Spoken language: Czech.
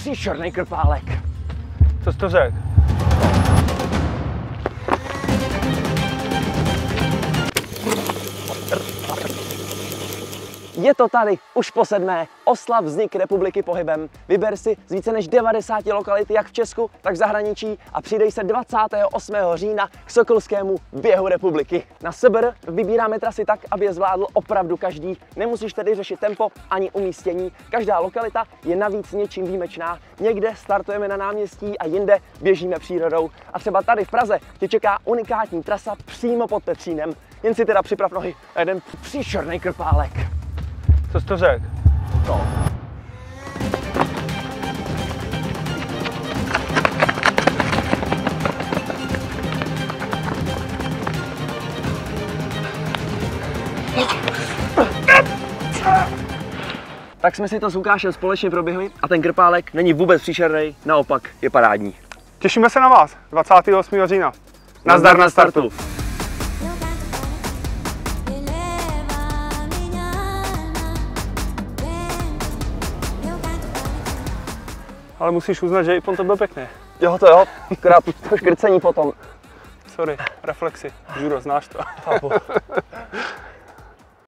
příšerný krpálek. Co jsi to řekl? Je to tady, už po 7. Oslav vznik republiky pohybem. Vyber si z více než 90 lokalit jak v Česku, tak v zahraničí a přidej se 28. října k sokolskému běhu republiky. Na SBR vybíráme trasy tak, aby je zvládl opravdu každý. Nemusíš tedy řešit tempo ani umístění. Každá lokalita je navíc něčím výjimečná. Někde startujeme na náměstí a jinde běžíme přírodou. A třeba tady v Praze tě čeká unikátní trasa přímo pod Petřínem. Jen si teda připrav nohy na jeden příšerný krpálek. Co jsi to řekl? No. Tak jsme si to s Lukášem společně proběhli a ten krpálek není vůbec příšerný, naopak je parádní. Těšíme se na vás 28. října. Nazdar na startu. Ale musíš uznat, že i to byl pěkný. Jo, to jo, akorát to škrcení potom. Sorry, reflexy. Žuro, znáš to. Chápu.